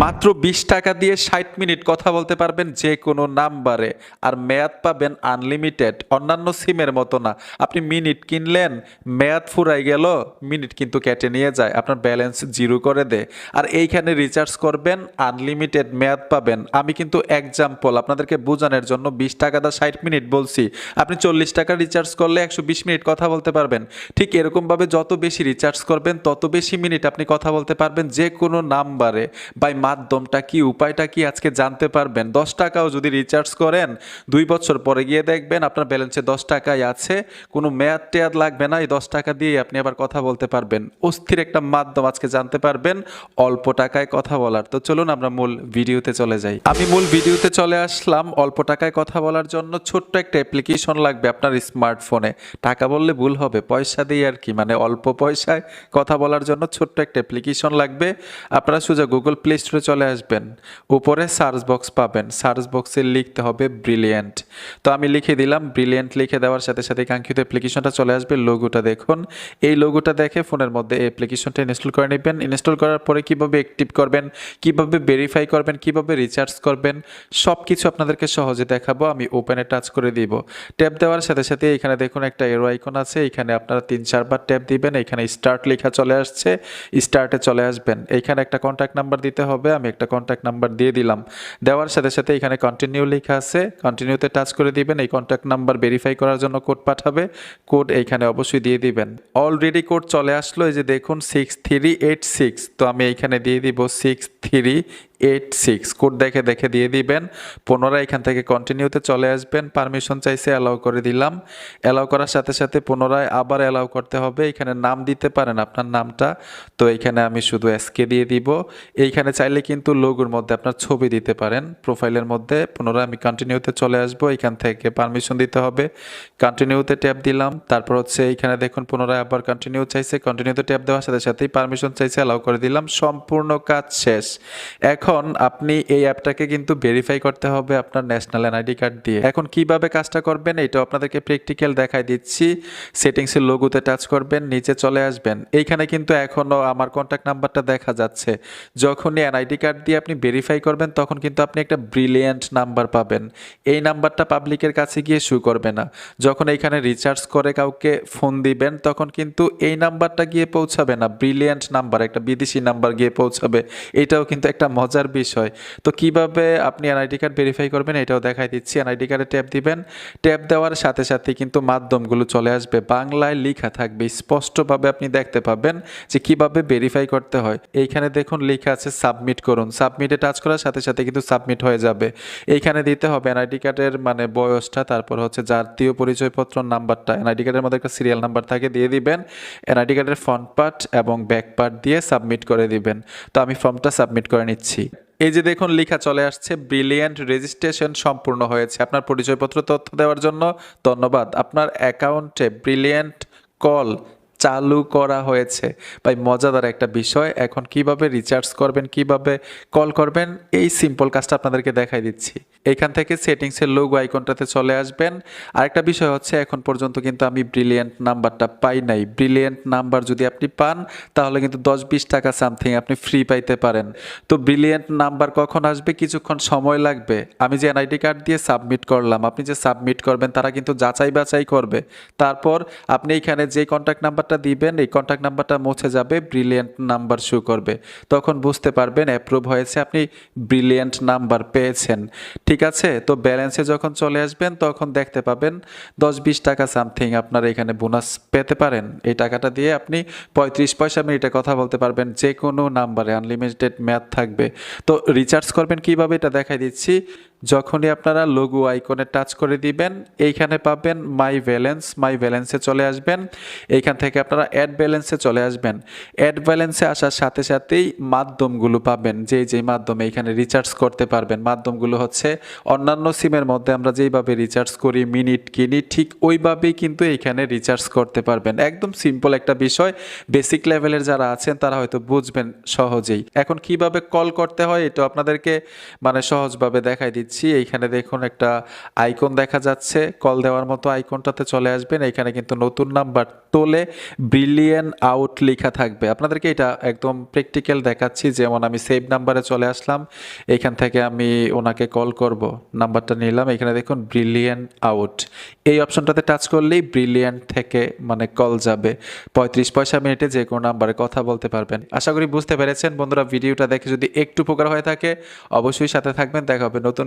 মাত্র 20 টাকা দিয়ে 60 মিনিট কথা বলতে পারবেন যে কোনো নাম্বারে। আর মেয়াদ পাবেন আনলিমিটেড। অন্যান্য সিমের মতো না। আপনি মিনিট কিনলেন, মেয়াদ ফুরাই গেল, মিনিট কিন্তু কেটে নিয়ে যায়, আপনার ব্যালেন্স জিরো করে দেয়। আর এইখানে রিচার্জ করবেন, আনলিমিটেড মেয়াদ পাবেন। আমি কিন্তু এক্সাম্পল আপনাদেরকে বোঝানোর জন্য 20 টাকা দা 60 মিনিট বলছি। আপনি 40 টাকা রিচার্জ করলে 120 মিনিট কথা বলতে পারবেন। ঠিক এরকমভাবে যত বেশি রিচার্জ করবেন তত বেশি মিনিট আপনি কথা বলতে পারবেন যে কোনো নাম্বারে। বাই মাধ্যমটা কি, উপায়টা কি আজকে জানতে পারবেন। 10 টাকাও যদি রিচার্জ করেন 2 বছর পরে গিয়ে দেখবেন আপনার ব্যালেন্সে 10 টাকাই আছে, কোনো মেয়াদ টেয়াদ লাগবে না। এই 10 টাকা দিয়ে আপনি আবার কথা বলতে পারবেন। অস্থির একটা মাধ্যম আজকে জানতে পারবেন অল্প টাকায় কথা বলার। তো চলুন আমরা মূল ভিডিওতে চলে যাই। আমি মূল ভিডিওতে চলে আসলাম। অল্প টাকায় কথা বলার জন্য ছোট্ট একটা অ্যাপ্লিকেশন লাগবে আপনার স্মার্টফোনে। টাকা বললে ভুল হবে, পয়সা দিয়ে আর কি, মানে অল্প পয়সায় কথা বলার জন্য ছোট্ট একটা অ্যাপ্লিকেশন লাগবে। আপনারা সোজা গুগল প্লে স্টোরে চলে আসবেন, উপরে সার্চ বক্স পাবেন, সার্চ বক্সে লিখতে হবে ব্রিলিয়ান্ট। তো আমি লিখে দিলাম ব্রিলিয়ান্ট। লিখে দেওয়ার সাথে সাথে কাঙ্ক্ষিত অ্যাপ্লিকেশনটা চলে আসবে। লোগোটা দেখুন, এই লোগোটা দেখে ফোনের মধ্যে এই অ্যাপ্লিকেশনটা ইনস্টল করে নেবেন। ইনস্টল করার পরে কিভাবে অ্যাক্টিভ করবেন, কিভাবে ভেরিফাই করবেন, কিভাবে রিচার্জ করবেন, সব কিছু আপনাদেরকে সহজে দেখাবো। আমি ওপেনে টাচ করে দিব। ট্যাপ দেওয়ার সাথে সাথে এখানে দেখুন একটা এরো আইকন আছে, এখানে আপনারা 3-4 বার ট্যাপ দিবেন। এখানে স্টার্ট লেখা চলে আসছে, স্টার্টে চলে আসবেন। এইখানে একটা কন্ট্যাক্ট নাম্বার দিতে হবে, আমি একটা কন্ট্যাক্ট নাম্বার দিয়ে দিলাম। দেওয়ার সাথে সাথে এখানে কন্টিনিউ লেখা আছে, কন্টিনিউতে টাচ করে দিবেন। এই কন্ট্যাক্ট নাম্বার ভেরিফাই করার জন্য কোড পাঠাবে, কোড এইখানে অবশ্যই দিয়ে দিবেন। অলরেডি কোড চলে আসলো, এই যে দেখুন 6386। তো আমি এইখানে দিয়ে দিব 6386, কোড দেখে দেখে দিয়ে দিবেন। পুনরায় এখান থেকে কন্টিনিউতে চলে আসবেন। পারমিশন চাইছে, অ্যালাউ করে দিলাম। অ্যালাউ করার সাথে সাথে পুনরায় আবার অ্যালাউ করতে হবে। এখানে নাম দিতে পারেন আপনার নামটা, তো এইখানে আমি শুধু এসকে দিয়ে দিব। এইখানে চাইলে কিন্তু লোগোর মধ্যে আপনার ছবি দিতে পারেন প্রোফাইলের মধ্যে। পুনরায় আমি কন্টিনিউতে চলে আসবো, এখান থেকে পারমিশন দিতে হবে। কন্টিনিউতে ট্যাপ দিলাম। তারপর হচ্ছে এইখানে দেখুন পুনরায় আবার কন্টিনিউ চাইছে, কন্টিনিউতে ট্যাপ দেওয়ার সাথে সাথেই পারমিশন চাইছে, অ্যালাউ করে দিলাম। সম্পূর্ণ কাজ শেষ। এখন আপনি এই অ্যাপটাকে কিন্তু ভেরিফাই করতে হবে আপনার ন্যাশনাল এনআইডি কার্ড দিয়ে। এখন কিভাবে কাজটা করবেন এটা আপনাদেরকে প্র্যাকটিক্যাল দেখাই দিচ্ছি। সেটিংসের লোগোতে টাচ করবেন, নিচে চলে আসবেন। এইখানে কিন্তু এখনো আমার কন্ট্যাক্ট নাম্বারটা দেখা যাচ্ছে। যখনই এনআইডি কার্ড দিয়ে আপনি ভেরিফাই করবেন তখন কিন্তু আপনি একটা ব্রিলিয়ান্ট নাম্বার পাবেন। এই নাম্বারটা পাবলিকের কাছে গিয়ে শো করবে না। যখন এইখানে রিচার্জ করে কাউকে ফোন দিবেন তখন কিন্তু এই নাম্বারটা গিয়ে পৌঁছাবে না, ব্রিলিয়ান্ট নাম্বার, একটা বিদেশি নাম্বার গিয়ে পৌঁছাবে। এটাও কিন্তু একটা মজার বিষয়। তো কিভাবে আপনি এনআইডি কার্ড ভেরিফাই করবেন এটাও দেখাই দিচ্ছি। এনআইডি কার্ডে ট্যাপ দিবেন। ট্যাপ দেওয়ার সাথে সাথে কিন্তু মাধ্যমগুলো চলে আসবে, বাংলায় লেখা থাকবে, স্পষ্টভাবে আপনি দেখতে পাবেন যে কিভাবে ভেরিফাই করতে হয়। এইখানে দেখুন লেখা আছে সাবমিট করুন। সাবমিটে টাচ করার সাথে সাথে কিন্তু সাবমিট হয়ে যাবে। এইখানে দিতে হবে এনআইডি কার্ডের মানে বয়সটা, তারপর হচ্ছে জাতীয় পরিচয়পত্র নাম্বারটা, এনআইডি কার্ডের মধ্যে একটা সিরিয়াল নাম্বার থাকে দিয়ে দিবেন। এনআইডি কার্ডের ফ্রন্ট পার্ট এবং ব্যাক পার্ট দিয়ে সাবমিট করে দিবেন। তো আমি ফর্মটা সাবমিট করে নিচ্ছি। এই যে দেখুন লেখা চলে আসছে ব্রিলিয়ান্ট রেজিস্ট্রেশন সম্পূর্ণ হয়েছে। আপনার পরিচয়পত্র তথ্য দেওয়ার জন্য ধন্যবাদ। আপনার অ্যাকাউন্টে ব্রিলিয়ান্ট কল চালু করা হয়েছে। ভাই মজাদার একটা বিষয়। এখন কিভাবে রিচার্জ করবেন, কিভাবে কল করবেন, এই সিম্পল কাজটা আপনাদেরকে দেখাই দিচ্ছি। এইখান থেকে সেটিংসের লোগো আইকনটাতে চলে আসবেন। আরেকটা বিষয় হচ্ছে এখন পর্যন্ত কিন্তু আমি ব্রিলিয়ান্ট নাম্বারটা পাই নাই। ব্রিলিয়ান্ট নাম্বার যদি আপনি পান তাহলে কিন্তু 10-20 টাকা সামথিং আপনি ফ্রি পাইতে পারেন। তো ব্রিলিয়ান্ট নাম্বার কখন আসবে, কিছুক্ষণ সময় লাগবে। আমি যে এনআইডি কার্ড দিয়ে সাবমিট করলাম, আপনি যে সাবমিট করবেন তারা কিন্তু যাচাই বাছাই করবে। তারপর আপনি এইখানে যে কন্ট্যাক্ট নাম্বারটা দিবেন এই কন্ট্যাক্ট নাম্বারটা মুছে যাবে, ব্রিলিয়ান্ট নাম্বার শো করবে। তখন বুঝতে পারবেন অ্যাপ্রুভ হয়েছে, আপনি ব্রিলিয়ান্ট নাম্বার পেয়েছেন। ঠিক আছে, তো ব্যালেন্সে যখন চলে আসবেন তখন দেখতে পাবেন 10-20 টাকা সামথিং আপনার এখানে বোনাস পেতে পারেন। এই টাকাটা দিয়ে আপনি 35 পয়সা মিনিটে কথা বলতে পারবেন যে কোনো নাম্বারে, আনলিমিটেড মেয়াদ থাকবে। তো রিচার্জ করবেন কিভাবে এটা দেখাই দিচ্ছি। যখনই আপনারা লোগো আইকনে টাচ করে দিবেন এইখানে পাবেন মাই ব্যালেন্স, মাই ব্যালেন্সে চলে আসবেন। এইখান থেকে আপনারা অ্যাড ব্যালেন্সে চলে আসবেন। অ্যাড ব্যালেন্সে আসার সাথে সাথেই মাধ্যমগুলো পাবেন, যেই মাধ্যমে এখানে রিচার্জ করতে পারবেন। মাধ্যমগুলো হচ্ছে অন্যান্য সিমের মধ্যে আমরা যেইভাবে রিচার্জ করি, মিনিট কিনি, ঠিক ওইভাবেই কিন্তু এইখানে রিচার্জ করতে পারবেন। একদম সিম্পল একটা বিষয়, বেসিক লেভেলের যারা আছেন তারা হয়তো বুঝবেন সহজেই। এখন কিভাবে কল করতে হয় এটা আপনাদেরকে মানে সহজভাবে দেখাই দিচ্ছি। দিচ্ছি। এইখানে দেখুন একটা আইকন দেখা যাচ্ছে, কল দেওয়ার মতো আইকনটাতে চলে আসবেন। এইখানে কিন্তু নতুন নাম্বার তোলে ব্রিলিয়ান আউট লেখা থাকবে। আপনাদেরকে এটা একদম প্র্যাকটিক্যাল দেখাচ্ছি। যেমন আমি সেভ নাম্বারে চলে আসলাম, এইখান থেকে আমি ওনাকে কল করব, নাম্বারটা নিলাম, এখানে দেখুন ব্রিলিয়ান্ট আউট, এই অপশনটাতে টাচ করলেই ব্রিলিয়ান্ট থেকে মানে কল যাবে। 35 পয়সা মিনিটে যে কোনো নাম্বারে কথা বলতে পারবেন। আশা করি বুঝতে পেরেছেন বন্ধুরা। ভিডিওটা দেখে যদি একটু উপকার হয়ে থাকে অবশ্যই সাথে থাকবেন। দেখা হবে নতুন